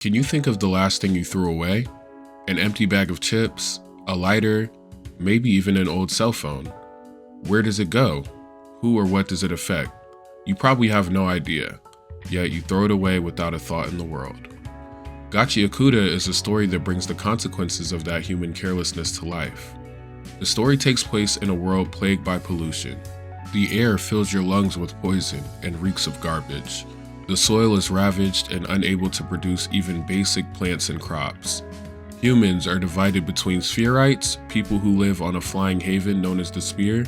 Can you think of the last thing you threw away? An empty bag of chips, a lighter, maybe even an old cell phone. Where does it go? Who or what does it affect? You probably have no idea, yet you throw it away without a thought in the world. Gachiakuta is a story that brings the consequences of that human carelessness to life. The story takes place in a world plagued by pollution. The air fills your lungs with poison and reeks of garbage. The soil is ravaged and unable to produce even basic plants and crops. Humans are divided between spherites, people who live on a flying haven known as the sphere,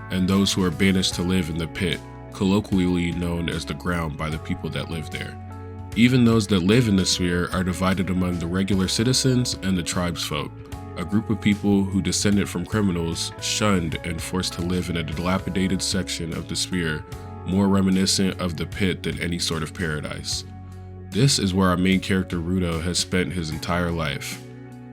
and those who are banished to live in the pit, colloquially known as the ground by the people that live there. Even those that live in the sphere are divided among the regular citizens and the tribesfolk, a group of people who descended from criminals, shunned and forced to live in a dilapidated section of the sphere, more reminiscent of the pit than any sort of paradise. This is where our main character Rudo has spent his entire life.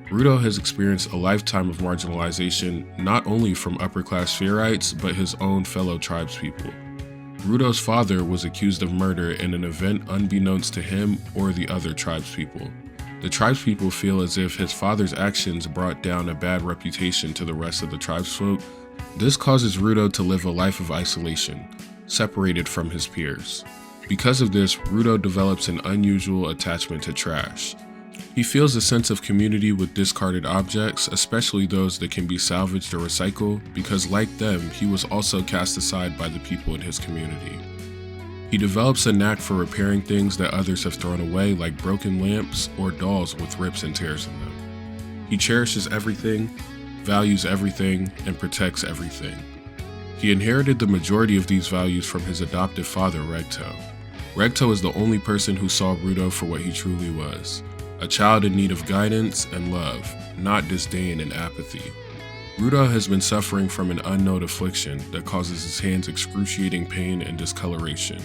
Rudo has experienced a lifetime of marginalization not only from upper-class spherites, but his own fellow tribespeople. Rudo's father was accused of murder in an event unbeknownst to him or the other tribespeople. The tribespeople feel as if his father's actions brought down a bad reputation to the rest of the tribesfolk. This causes Rudo to live a life of isolation, separated from his peers. Because of this, Rudo develops an unusual attachment to trash. He feels a sense of community with discarded objects, especially those that can be salvaged or recycled, because like them, he was also cast aside by the people in his community. He develops a knack for repairing things that others have thrown away, like broken lamps or dolls with rips and tears in them. He cherishes everything, values everything, and protects everything. He inherited the majority of these values from his adoptive father, Regto. Regto is the only person who saw Rudo for what he truly was, a child in need of guidance and love, not disdain and apathy. Rudo has been suffering from an unknown affliction that causes his hands excruciating pain and discoloration.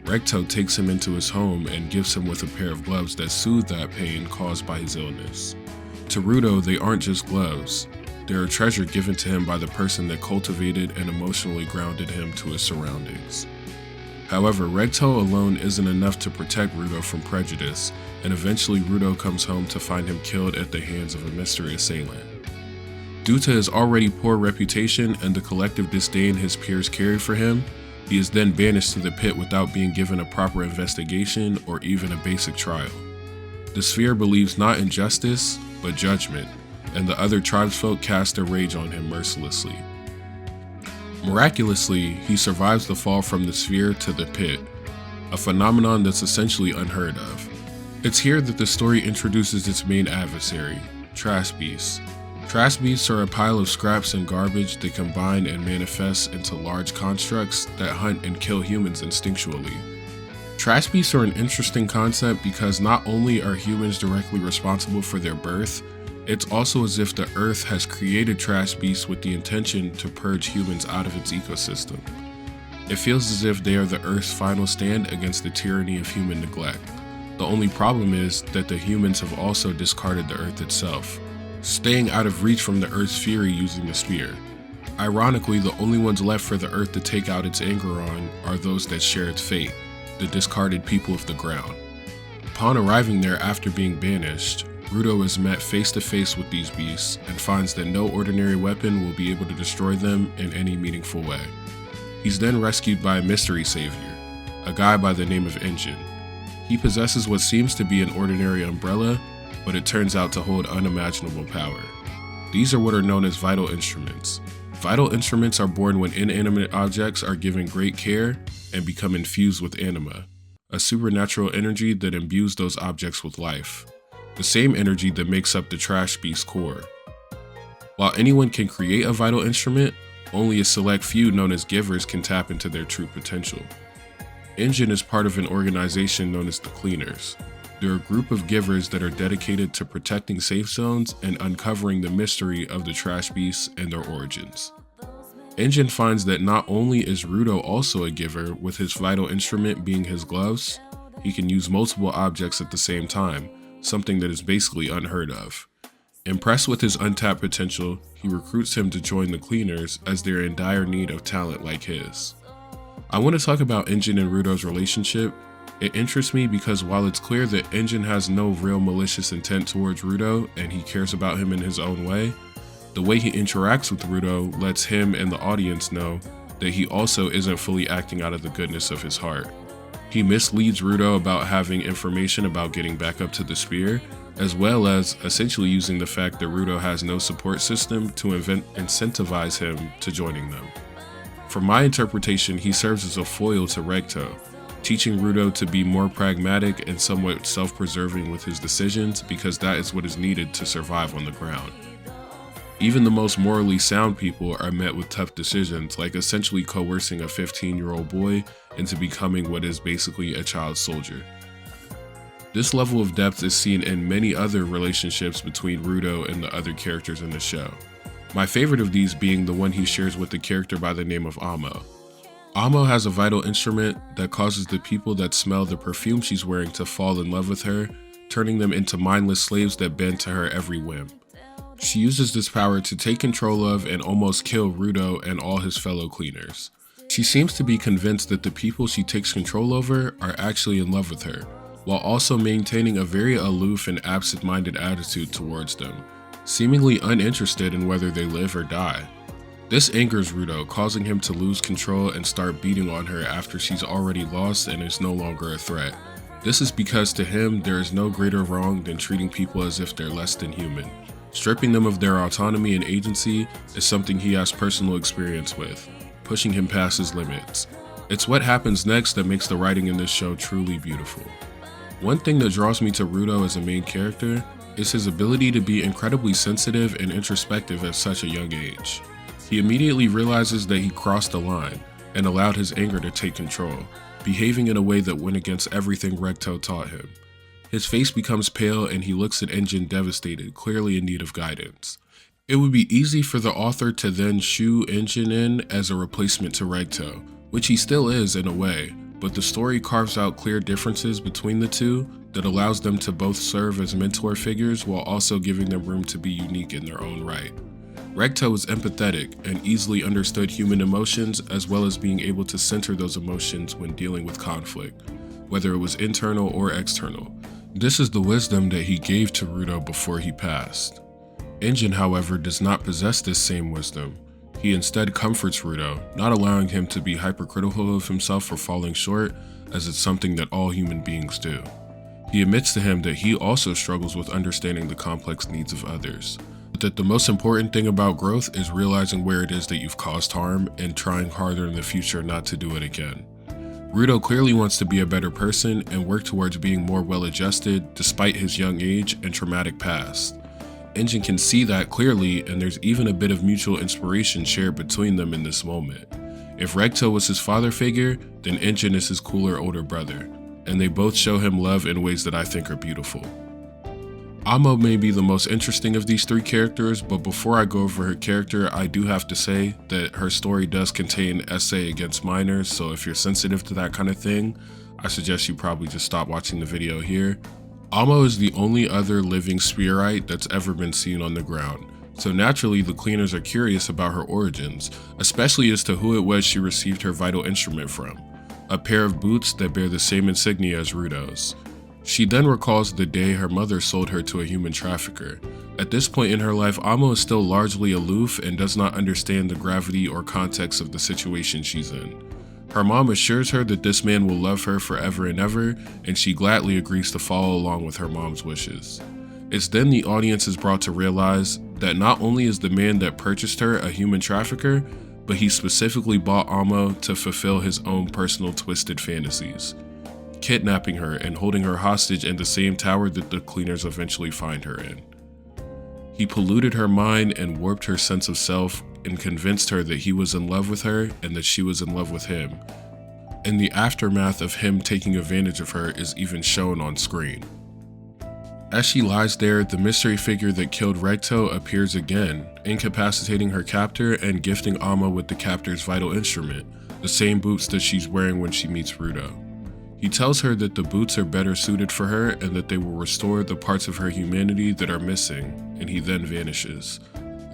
Regto takes him into his home and gives him with a pair of gloves that soothe that pain caused by his illness. To Rudo, they aren't just gloves. They're a treasure given to him by the person that cultivated and emotionally grounded him to his surroundings. However, Regto alone isn't enough to protect Rudo from prejudice, and eventually Rudo comes home to find him killed at the hands of a mystery assailant. Due to his already poor reputation and the collective disdain his peers carried for him, he is then banished to the pit without being given a proper investigation or even a basic trial. The sphere believes not in justice, but judgment, and the other tribesfolk cast their rage on him mercilessly. Miraculously, he survives the fall from the sphere to the pit, a phenomenon that's essentially unheard of. It's here that the story introduces its main adversary, trash beasts. Trash beasts are a pile of scraps and garbage that combine and manifest into large constructs that hunt and kill humans instinctually. Trash beasts are an interesting concept because not only are humans directly responsible for their birth, it's also as if the Earth has created trash beasts with the intention to purge humans out of its ecosystem. It feels as if they are the Earth's final stand against the tyranny of human neglect. The only problem is that the humans have also discarded the Earth itself, staying out of reach from the Earth's fury using the sphere. Ironically, the only ones left for the Earth to take out its anger on are those that share its fate, the discarded people of the ground. Upon arriving there after being banished, Rudo is met face to face with these beasts and finds that no ordinary weapon will be able to destroy them in any meaningful way. He's then rescued by a mystery savior, a guy by the name of Engine. He possesses what seems to be an ordinary umbrella, but it turns out to hold unimaginable power. These are what are known as vital instruments. Vital instruments are born when inanimate objects are given great care and become infused with anima, a supernatural energy that imbues those objects with life, the same energy that makes up the trash beast's core. While anyone can create a vital instrument, only a select few known as givers can tap into their true potential. Engine is part of an organization known as the Cleaners. They're a group of givers that are dedicated to protecting safe zones and uncovering the mystery of the trash beasts and their origins. Engine finds that not only is Rudo also a giver, with his vital instrument being his gloves, he can use multiple objects at the same time, something that is basically unheard of. Impressed with his untapped potential, he recruits him to join the Cleaners as they're in dire need of talent like his. I want to talk about Engine and Rudo's relationship. It interests me because while it's clear that Engine has no real malicious intent towards Rudo and he cares about him in his own way, the way he interacts with Rudo lets him and the audience know that he also isn't fully acting out of the goodness of his heart. He misleads Rudo about having information about getting back up to the spear, as well as essentially using the fact that Rudo has no support system to incentivize him to joining them. From my interpretation, he serves as a foil to Recto, teaching Rudo to be more pragmatic and somewhat self-preserving with his decisions because that is what is needed to survive on the ground. Even the most morally sound people are met with tough decisions, like essentially coercing a 15-year-old boy into becoming what is basically a child soldier. This level of depth is seen in many other relationships between Rudo and the other characters in the show. My favorite of these being the one he shares with the character by the name of Amo. Amo has a vital instrument that causes the people that smell the perfume she's wearing to fall in love with her, turning them into mindless slaves that bend to her every whim. She uses this power to take control of and almost kill Rudo and all his fellow cleaners. She seems to be convinced that the people she takes control over are actually in love with her, while also maintaining a very aloof and absent-minded attitude towards them, seemingly uninterested in whether they live or die. This angers Rudo, causing him to lose control and start beating on her after she's already lost and is no longer a threat. This is because to him, there is no greater wrong than treating people as if they're less than human. Stripping them of their autonomy and agency is something he has personal experience with, pushing him past his limits. It's what happens next that makes the writing in this show truly beautiful. One thing that draws me to Rudo as a main character is his ability to be incredibly sensitive and introspective at such a young age. He immediately realizes that he crossed the line and allowed his anger to take control, behaving in a way that went against everything Recto taught him. His face becomes pale and he looks at Engine devastated, clearly in need of guidance. It would be easy for the author to then shoo Engine in as a replacement to Recto, which he still is in a way, but the story carves out clear differences between the two that allows them to both serve as mentor figures while also giving them room to be unique in their own right. Recto is empathetic and easily understood human emotions, as well as being able to center those emotions when dealing with conflict, whether it was internal or external. This is the wisdom that he gave to Rudo before he passed. Engine, however, does not possess this same wisdom. He instead comforts Rudo, not allowing him to be hypercritical of himself for falling short, as it's something that all human beings do. He admits to him that he also struggles with understanding the complex needs of others, but that the most important thing about growth is realizing where it is that you've caused harm and trying harder in the future not to do it again. Rudo clearly wants to be a better person and work towards being more well-adjusted despite his young age and traumatic past. Engine can see that clearly, and there's even a bit of mutual inspiration shared between them in this moment. If Recto was his father figure, then Engine is his cooler older brother, and they both show him love in ways that I think are beautiful. Amo may be the most interesting of these three characters, but before I go over her character, I do have to say that her story does contain essay against minors, so if you're sensitive to that kind of thing, I suggest you probably just stop watching the video here. Amo is the only other living spearite that's ever been seen on the ground, so naturally the cleaners are curious about her origins, especially as to who it was she received her vital instrument from, a pair of boots that bear the same insignia as Rudo's. She then recalls the day her mother sold her to a human trafficker. At this point in her life, Amo is still largely aloof and does not understand the gravity or context of the situation she's in. Her mom assures her that this man will love her forever and ever, and she gladly agrees to follow along with her mom's wishes. It's then the audience is brought to realize that not only is the man that purchased her a human trafficker, but he specifically bought Amo to fulfill his own personal twisted fantasies, kidnapping her and holding her hostage in the same tower that the cleaners eventually find her in. He polluted her mind and warped her sense of self and convinced her that he was in love with her and that she was in love with him. And the aftermath of him taking advantage of her is even shown on screen. As she lies there, the mystery figure that killed Recto appears again, incapacitating her captor and gifting Amo with the captor's vital instrument, the same boots that she's wearing when she meets Rudo. He tells her that the boots are better suited for her and that they will restore the parts of her humanity that are missing, and he then vanishes.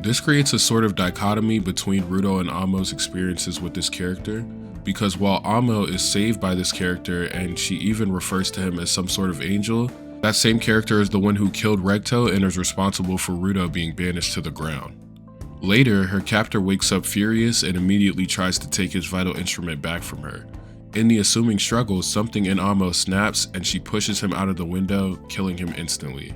This creates a sort of dichotomy between Rudo and Amo's experiences with this character, because while Amo is saved by this character and she even refers to him as some sort of angel, that same character is the one who killed Recto and is responsible for Ruto being banished to the ground. Later, her captor wakes up furious and immediately tries to take his vital instrument back from her. In the ensuing struggle, something in Amo snaps and she pushes him out of the window, killing him instantly.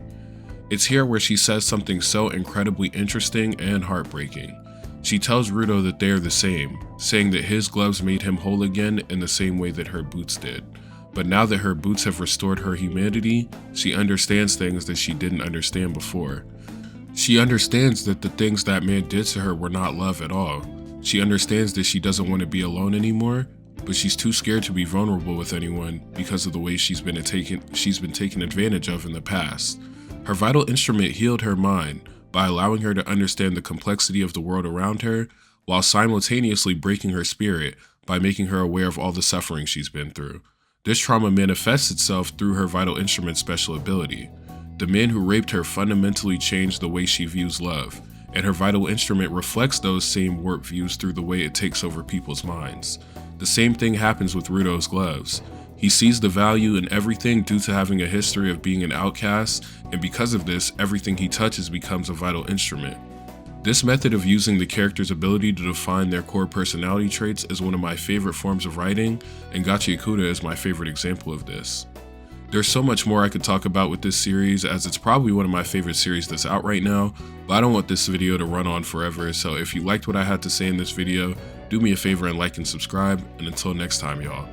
It's here where she says something so incredibly interesting and heartbreaking. She tells Ruto that they are the same, saying that his gloves made him whole again in the same way that her boots did. But now that her boots have restored her humanity, she understands things that she didn't understand before. She understands that the things that man did to her were not love at all. She understands that she doesn't want to be alone anymore, but she's too scared to be vulnerable with anyone because of the way she's been taken advantage of in the past. Her vital instrument healed her mind by allowing her to understand the complexity of the world around her, while simultaneously breaking her spirit by making her aware of all the suffering she's been through. This trauma manifests itself through her vital instrument's special ability. The man who raped her fundamentally changed the way she views love, and her vital instrument reflects those same warped views through the way it takes over people's minds. The same thing happens with Ruto's gloves. He sees the value in everything due to having a history of being an outcast, and because of this, everything he touches becomes a vital instrument. This method of using the character's ability to define their core personality traits is one of my favorite forms of writing, and Gachiakuta is my favorite example of this. There's so much more I could talk about with this series, as it's probably one of my favorite series that's out right now, but I don't want this video to run on forever, so if you liked what I had to say in this video, do me a favor and like and subscribe, and until next time, y'all.